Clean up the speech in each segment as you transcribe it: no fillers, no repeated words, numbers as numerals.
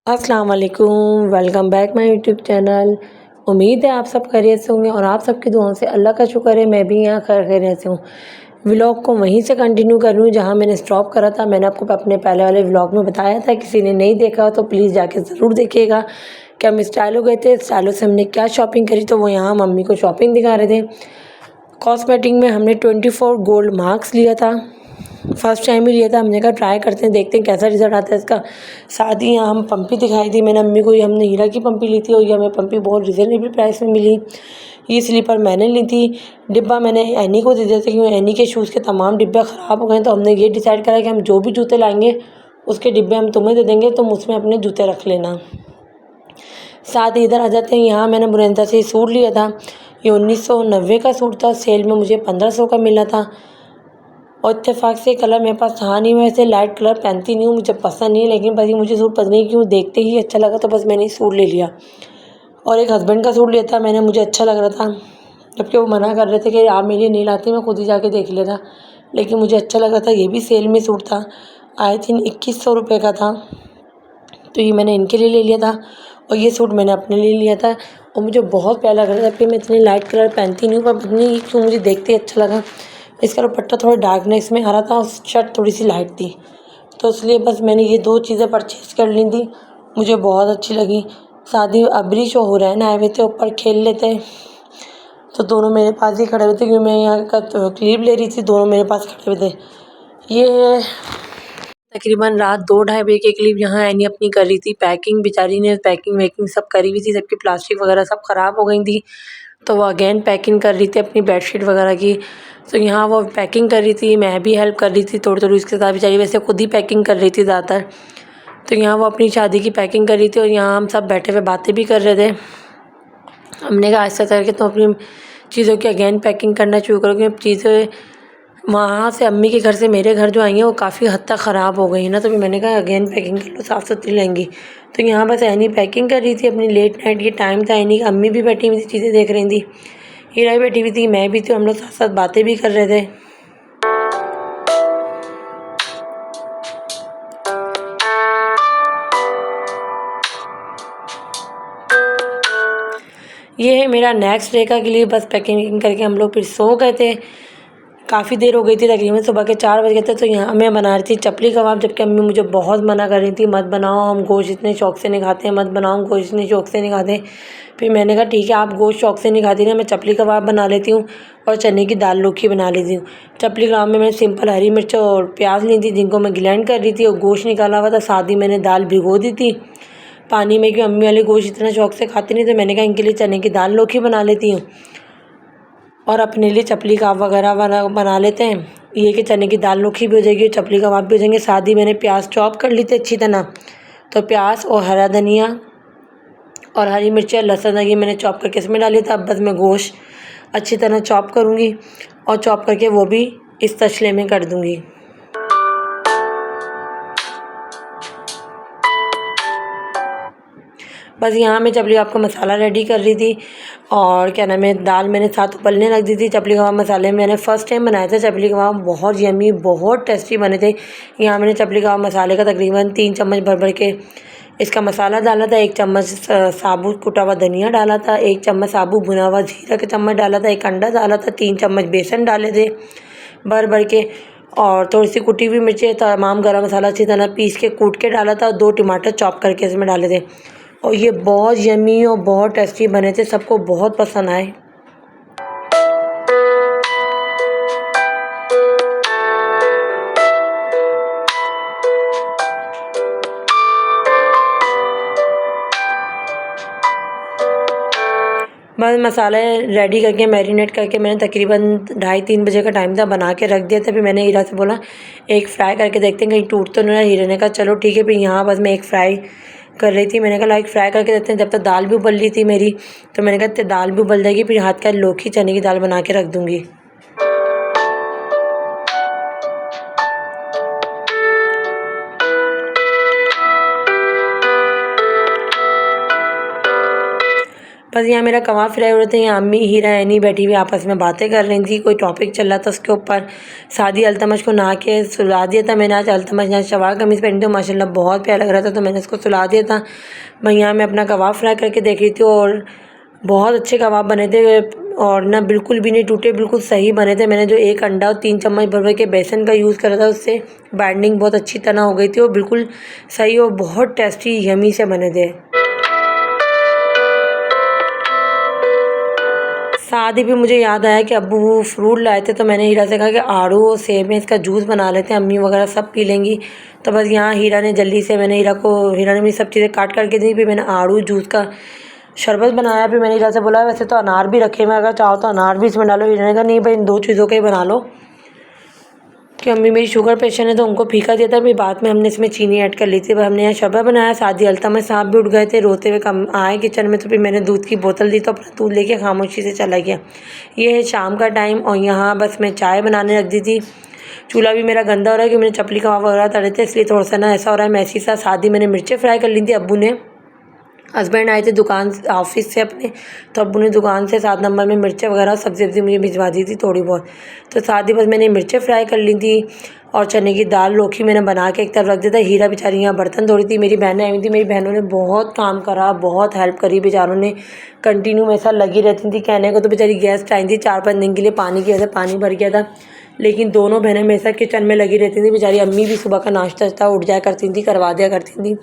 अस्सलाम वालेकुम, welcome back my YouTube channel. उम्मीद है आप सब खैरियत से होंगे और आप सबकी दुआओं से अल्लाह का शुक्र है मैं भी यहाँ खैरियत से हूँ। व्लॉग को वहीं से कंटिन्यू कर रही हूँ जहाँ मैंने स्टॉप करा था। मैंने आपको अपने पहले वाले व्लॉग में बताया था, किसी ने नहीं देखा हो तो प्लीज़ जाके ज़रूर देखिएगा कि हम स्टाइलो गए थे। स्टाइलो से हमने क्या शॉपिंग करी, तो वो यहाँ मम्मी को शॉपिंग दिखा रहे थे। कॉस्मेटिक में हमने 24 गोल्ड मार्क्स लिया था, फर्स्ट टाइम ही लिया था। हमने कहा ट्राई करते हैं, देखते हैं कैसा रिज़ल्ट आता है इसका। साथ ही यहाँ हम पंपी दिखाई दी मैंने अम्मी को। ये हमने हीरा की पंपी ली थी और ये हमें पंपी बहुत रिजनेबल प्राइस में मिली। ये स्लीपर मैंने ली थी। डिब्बा मैंने एनी को दे दिया था क्योंकि एनी के शूज़ के तमाम डिब्बे ख़राब हो गए, तो हमने ये डिसाइड करा कि हम जो भी जूते लाएंगे उसके डिब्बे हम तुम्हें दे देंगे, तुम उसमें अपने जूते रख लेना। साथ ही इधर आ जाते हैं, यहाँ मैंने बुरेंदा से सूट लिया था। ये 1990 का सूट था, सेल में मुझे 1500 का मिला था। और इत्तेफाक से कलर मेरे पास था नहीं, मैं ऐसे लाइट कलर पहनती नहीं हूँ, मुझे पसंद नहीं है, लेकिन बस ये मुझे सूट पता नहीं क्यों देखते ही अच्छा लगा, तो बस मैंने सूट ले लिया। और एक हस्बैंड का सूट लिया था मैंने, मुझे अच्छा लग रहा था, जबकि वो मना कर रहे थे कि आप मेरे लिए नहीं लाती, मैं खुद ही जाके देख लेता, लेकिन मुझे अच्छा लग रहा था। ये भी सेल में सूट था, आई थिंक 2100 रुपये का था, तो ये मैंने इनके लिए ले लिया था। और ये सूट मैंने अपने लिए लिया था और मुझे बहुत प्यारा लग रहा था, जबकि मैं इतने लाइट कलर पहनती नहीं हूँ, पर पता नहीं क्यों मुझे देखते ही अच्छा लगा। इसका दुपट्टा थोड़ा डार्कनेस में आ रहा था और शर्ट थोड़ी सी लाइट थी, तो इसलिए बस मैंने ये 2 चीज़ें परचेज़ कर ली थी, मुझे बहुत अच्छी लगी। शादी अबरीश और हुरैन आए हुए थे, ऊपर खेल लेते, तो दोनों मेरे पास ही खड़े हुए थे क्योंकि मैं यहाँ का क्लिप ले रही थी, दोनों मेरे पास खड़े हुए थे। ये तकरीबन रात 2 ढाई बजे के करीब यहाँ एनी अपनी कर रही थी पैकिंग। बेचारी ने पैकिंग वैकिंग सब करी हुई थी, सबकी प्लास्टिक वगैरह सब ख़राब हो गई थी, तो वो अगेन पैकिंग कर रही थी अपनी बेडशीट वगैरह की। तो यहाँ वो पैकिंग कर रही थी, मैं भी हेल्प कर रही थी थोड़ी थोड़ी उसके साथ। बेचारी वैसे खुद ही पैकिंग कर रही थी ज़्यादातर, तो यहाँ वो अपनी शादी की पैकिंग कर रही थी और यहाँ हम सब बैठे हुए बातें भी कर रहे थे। हमने कहा ऐसा करके तुम अपनी चीज़ों की अगेन पैकिंग करना शुरू करो, क्योंकि चीज़ें वहाँ से अम्मी के घर से मेरे घर जो आई हैं वो काफ़ी हद तक ख़राब हो गई है ना, तो मैंने कहा अगेन पैकिंग कर लो, साफ़ सुथरी लेंगी। तो यहाँ बस एनी पैकिंग कर रही थी अपनी, लेट नाइट ये टाइम था, एनी अम्मी भी बैठी हुई थी चीज़ें देख रही थी, हीरा भी बैठी हुई थी, मैं भी थी, हम लोग साथ साथ बातें भी कर रहे थे। ये है मेरा नेक्स्ट डे का क्लिप। बस पैकिंग करके हम लोग फिर सो गए थे, काफ़ी देर हो गई थी, तकरीबन सुबह के 4 बज गए थे। तो यहाँ मैं बना रही थी चपली कबाब, जबकि अम्मी मुझे बहुत मना कर रही थी मत बनाओ, हम गोश्त इतने शौक़ से नहीं खाते हैं, मत बनाओ, हम गोश्त इतने शौक़ से नहीं खाते। फिर मैंने कहा ठीक है, आप गोश्त शौक़ से नहीं खाती ना, मैं चपली कबाब बना लेती हूँ और चने की दाल लोखी बना लेती हूँ। चपली कबाब में मैंने सिंपल हरी मिर्च और प्याज ली थी, जिनको मैं ग्राइंड कर रही थी, और गोश्त निकाला हुआ था, साथ ही मैंने दाल भिगो दी थी पानी में, क्योंकि अम्मी वाले गोश्त इतना शौक़ से खाती नहीं, तो मैंने कहा इनके लिए चने की दाल लोखी बना लेती हूँ और अपने लिए चपली कबाब वगैरह बना लेते हैं। ये कि चने की दाल लोखी भी हो जाएगी, चपली कबाब भी हो जाएंगे। साथ ही मैंने प्याज चॉप कर ली थी अच्छी तरह, तो प्याज और हरा धनिया और हरी मिर्ची और लहसुन ये मैंने चॉप करके इसमें डाली था। अब बस मैं गोश्त अच्छी तरह चॉप करूँगी और चॉप करके वो भी इस तसले में कर दूँगी। बस यहाँ मैं चपली कबाब का मसाला रेडी कर रही थी और क्या नाम है, दाल मैंने साथ उबलने रख दी थी। चपली कबाब मसाले मैंने फ़र्स्ट टाइम बनाया था, चपली कबाब बहुत यम्मी बहुत टेस्टी बने थे। यहाँ मैंने चपली कबाब मसाले का तकरीबन 3 चम्मच भर के इसका मसाला डाला था। 1 चम्मच साबुत कुटा हुआ धनिया डाला था, 1 चम्मच साबुत भुना हुआ जीरा का चम्मच डाला था, 1 अंडा डाला था, 3 चम्मच बेसन डाले थे भर के, और थोड़ी सी कुटी हुई मिर्चें, तमाम गरम मसाला अच्छी तरह पीस के कूट के डाला था और 2 टमाटर चॉप करके इसमें डाले थे। और ये बहुत यम्मी और बहुत टेस्टी बने थे, सबको बहुत पसंद आए। बस मसाले रेडी करके मैरिनेट करके मैंने तकरीबन 2:30-3 बजे का टाइम था, बना के रख दिया था। फिर मैंने हीरा से बोला एक फ्राई करके देखते हैं कहीं टूट तो नहीं रहा। हीरा ने कहा चलो ठीक है। फिर यहाँ बस मैं एक फ्राई कर रही थी, मैंने कहा लाइक फ्राई करके देखते हैं। जब तक दाल भी उबल रही थी मेरी, तो मैंने कहा दाल भी उबल जाएगी, फिर हाथ का लौकी चने की दाल बना के रख दूँगी। बस यहाँ मेरा कबाब फ्राई हो रहे थे। यहाँ अम्मी हीरा एनी बैठी हुई आपस में बातें कर रही थी, कोई टॉपिक चल रहा था उसके ऊपर। सादी अल्तमश को नहा के सुला दिया था मैंने। आज अल्तमश यहाँ शलवार कमीज़ पहनी थी, माशाल्लाह बहुत प्यारा लग रहा था, तो मैंने उसको सुला दिया था। मैं यहाँ मैं अपना कबाब फ्राई करके देख रही थी और बहुत अच्छे कबाब बने थे और ना बिल्कुल भी नहीं टूटे, बिल्कुल सही बने थे। मैंने जो 1 अंडा और 3 चम्मच भर भर के बेसन का यूज़ करा था, उससे बाइंडिंग बहुत अच्छी तरह हो गई थी और बिल्कुल सही और बहुत टेस्टी यमी से बने थे। साथ ही भी मुझे याद आया कि अब्बू वो फ्रूट लाए थे, तो मैंने हीरा से कहा कि आड़ू और सेब में इसका जूस बना लेते हैं, अम्मी वगैरह सब पी लेंगी। तो बस यहाँ हीरा ने जल्दी से हीरा ने मेरी सब चीज़ें काट करके दी। फिर मैंने आड़ू जूस का शरबत बनाया। फिर मैंने हीरा से बोला वैसे तो अनार भी रखे हुए, अगर चाहो तो अनार भी इसमें डालो। हीरा ने कहा नहीं भाई, इन 2 चीज़ों का ही बना लो, कि अम्मी मेरी शुगर पेशेंट है तो उनको फीका दिया था। फिर बाद में हमने इसमें चीनी ऐड कर ली थी। हमने यहाँ शरबत बनाया। सादी अल्तमश साहब भी उठ गए थे, रोते हुए कम आए किचन में, तो फिर मैंने दूध की बोतल दी तो अपना दूध लेके खामोशी से चला गया। ये है शाम का टाइम और यहाँ बस मैं चाय बनाने रख दी थी। चूल्हा भी मेरा गंदा हो रहा है कि मैंने चपली कबाब वगैरह तले थे, इसलिए थोड़ा सा ना ऐसा हो रहा है मैसी सा। सादी मैंने मिर्चें फ्राई कर ली थी। अब्बू ने हस्बैंड आए थे दुकान ऑफिस से अपने, तो अब्बू ने दुकान से 7 नंबर में मिर्चें वगैरह सब्ज़ी मुझे भिजवा दी थी थोड़ी बहुत। तो साथ ही बस मैंने मिर्चें फ्राई कर ली थी और चने की दाल लौकी मैंने बना के एक तरफ रख दिया था। हीरा बेचारी यहाँ बर्तन धो रही थी। मेरी बहनें आई हुई थी, मेरी बहनों ने बहुत काम करा, बहुत हेल्प करी। बेचारों ने कंटिन्यू मेरे साथ लगी रहती थी। कहने को तो बेचारी गेस्ट आई थी 4-5 दिन के लिए, पानी की वजह से पानी भर गया था, लेकिन दोनों बहनें मेरे साथ किचन में लगी रहती थी। बेचारी अम्मी भी सुबह का नाश्ता उठ जाया करती थी, करवा दिया करती थी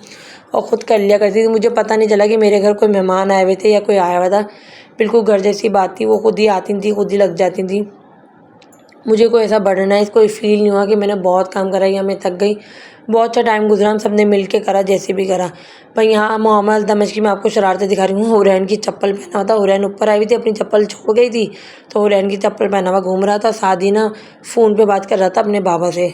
और ख़ुद कर लिया करती थी। मुझे पता नहीं चला कि मेरे घर कोई मेहमान आए हुए थे या कोई आया हुआ था। बिल्कुल घर जैसी बात थी। वो खुद ही आती थी, खुद ही लग जाती थी। मुझे कोई ऐसा बर्डनाइज़ कोई फ़ील नहीं हुआ कि मैंने बहुत काम करा या मैं थक गई। बहुत अच्छा टाइम गुजरा, हम सब ने मिल के करा जैसे भी करा। पर यहाँ मोहम्मद दमश की मैं आपको शरारतें दिखा रही हूँ। हुरैन की चप्पल पहना हुआ था, हुरैन ऊपर आई हुई थी, अपनी चप्पल छोड़ गई थी, तो हुरैन की चप्पल पहना हुआ घूम रहा था। सादी ना फ़ोन पे बात कर रहा था अपने बाबा से।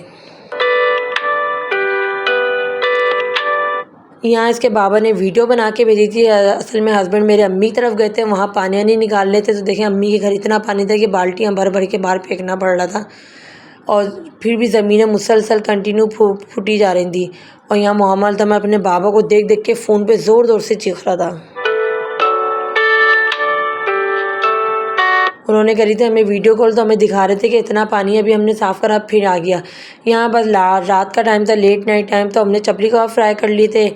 यहाँ इसके बाबा ने वीडियो बना के भेजी थी। असल में हस्बैंड मेरे अम्मी की तरफ गए थे, वहाँ पानी वानी निकाल रहे थे, तो देखें अम्मी के घर इतना पानी था कि बाल्टियाँ भर भर के बाहर फेंकना पड़ रहा था और फिर भी ज़मीनें मुसलसल कंटिन्यू फूटी जा रही थी। और यहाँ मोहम्मद मैं अपने बाबा को देख देख के फ़ोन पे ज़ोर ज़ोर से चीख रहा था। उन्होंने करी थी हमें वीडियो कॉल, तो हमें दिखा रहे थे कि इतना पानी अभी हमने साफ़ करा फिर आ गया। यहाँ बस रात का टाइम था, लेट नाइट टाइम, तो हमने चपली कबाब फ्राई कर लिए थे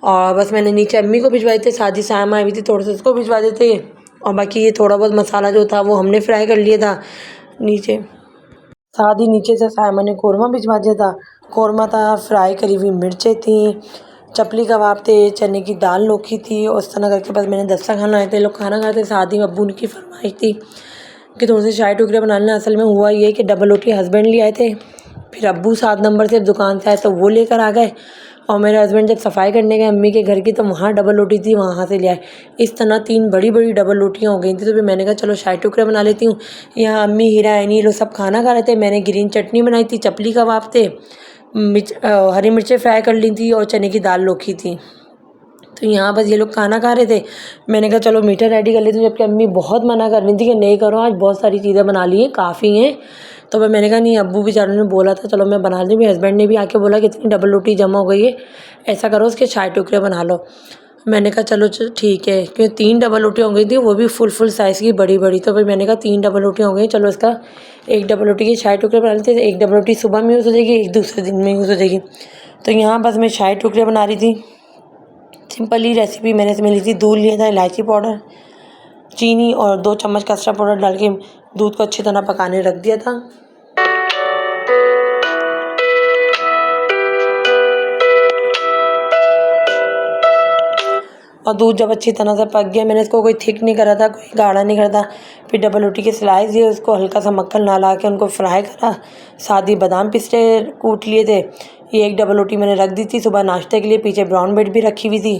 और बस मैंने नीचे अम्मी को भिजवाए थे। सादी सामा आई हुई थी, थोड़े से उसको भिजवा देते और बाकी ये थोड़ा बहुत मसाला जो था वो हमने फ्राई कर लिया था नीचे। सादी नीचे से सामा ने कौरमा भिजवा दिया था। कौरमा था, फ्राई करी हुई मिर्चें थी, चपली कबाब थे, चने की दाल लौकी थी और उस तरह करके बस मैंने 10 खाना आए थे। लोग खाना खाए थे। सादी में अब्बू की फरमाइश थी कि थोड़े से शाही टुकड़े बना लेना। असल में हुआ ये कि डबल रोटी हस्बैंड ले आए थे, फिर अब्बू 7 नंबर से दुकान से आए तो वो लेकर आ गए और मेरे हस्बैंड जब सफाई करने गए अम्मी के घर की, तो वहाँ डबल रोटी थी, वहाँ से ले आए। इस तरह 3 बड़ी बड़ी डबल रोटियाँ हो गई थी। तो फिर मैंने कहा चलो शाही टुकड़े बना लेती हूँ। यहाँ अम्मी हीरा एनी लोग सब खाना खा रहे थे। मैंने ग्रीन चटनी बनाई थी, चपली कबाब थे, हरी मिर्चें फ्राई कर ली थी और चने की दाल लौकी थी। तो यहाँ बस ये लोग खाना खा रहे थे। मैंने कहा चलो मीठा रेडी कर लेती हूँ, जबकि अम्मी बहुत मना कर रही थी कि नहीं करो, आज बहुत सारी चीज़ें बना ली हैं, काफ़ी हैं। तो मैंने कहा नहीं, अब्बू बेचारों ने बोला था चलो मैं बना ली। मेरे हस्बैंड ने भी आके बोला कि इतनी डबल रोटी जमा हो गई है, ऐसा करो उसके शाही टुकड़े बना लो। मैंने कहा चलो ठीक है, क्योंकि 3 डबल रोटियाँ हो गई थी, वो भी फुल साइज़ की बड़ी बड़ी। तो फिर मैंने कहा 3 डबल रोटियाँ हो गई, चलो इसका 1 डबल रोटी के शाही टुकड़े बना लेते हैं। 1 डबल रोटी सुबह में यूज़ हो जाएगी, 1 दूसरे दिन में यूज़ हो जाएगी। तो यहाँ बस मैं शाही टुकड़े बना रही थी। सिंपल ही रेसिपी मैंने इसमें ली थी। दूध लिया था, इलायची पाउडर, चीनी और 2 चम्मच कस्टर्ड पाउडर डाल के दूध को अच्छी तरह पकाने रख दिया था। और दूध जब अच्छी तरह से पक गया, मैंने इसको कोई थिक नहीं करा था, कोई गाढ़ा नहीं करा था। फिर डबल रोटी के स्लाइस दिए, उसको हल्का सा मक्खन ला के उनको फ्राई करा। सादी बादाम पिस्ते कूट लिए थे। ये 1 डबल रोटी मैंने रख दी थी सुबह नाश्ते के लिए। पीछे ब्राउन ब्रेड भी रखी हुई थी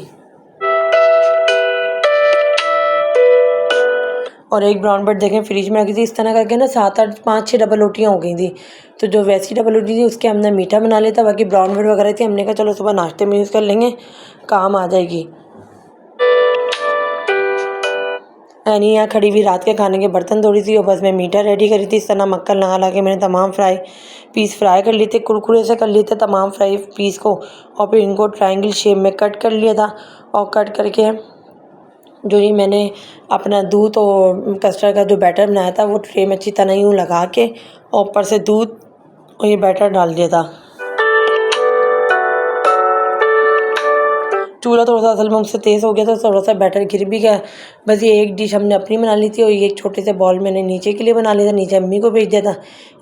और 1 ब्राउन ब्रेड देखें फ्रिज में रखी थी। इस तरह करके ना 7-8 5-6 डबल रोटियाँ हो गई थी। तो जो वैसी डबल रोटी थी उसके हमने मीठा बना लिया था, बाकी ब्राउन ब्रेड वगैरह थी, हमने कहा चलो सुबह नाश्ते में यूज़ कर लेंगे, काम आ जाएगी। यानी यहाँ खड़ी हुई रात के खाने के बर्तन धो रही थी और बस मैं मीठा रेडी करी थी। इस तरह मक्खन लगा के मैंने तमाम पीस फ्राई कर लिए थे, कुरकुरे से कर लिए थे तमाम फ्राई पीस को, और फिर इनको ट्रायंगल शेप में कट कर लिया था और कट करके जो ये मैंने अपना दूध और कस्टर्ड का जो बैटर बनाया था वो ट्रे में अच्छी तरह यूँ लगा के और ऊपर से दूध और ये बैटर डाल दिया था। चूल्हा थोड़ा सा असल में मुझसे तेज़ हो गया था, थोड़ा सा बैटर गिर भी गया। बस ये एक डिश हमने अपनी बना ली थी और ये एक छोटे से बॉल मैंने नीचे के लिए बना लिया था, नीचे अम्मी को भेज दिया था।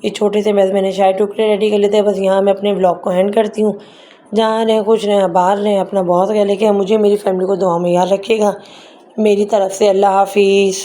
ये छोटे से मैंने शाही टुकड़े रेडी कर लिए थे। बस यहाँ मैं अपने व्लॉग को एंड करती हूँ। जहाँ रहें खुश रहें, बाहर रहें, अपना बहुत ख्याल रखिएगा। मुझे मेरी फैमिली को दुआ में याद रखिएगा। मेरी तरफ से अल्लाह हाफिज़।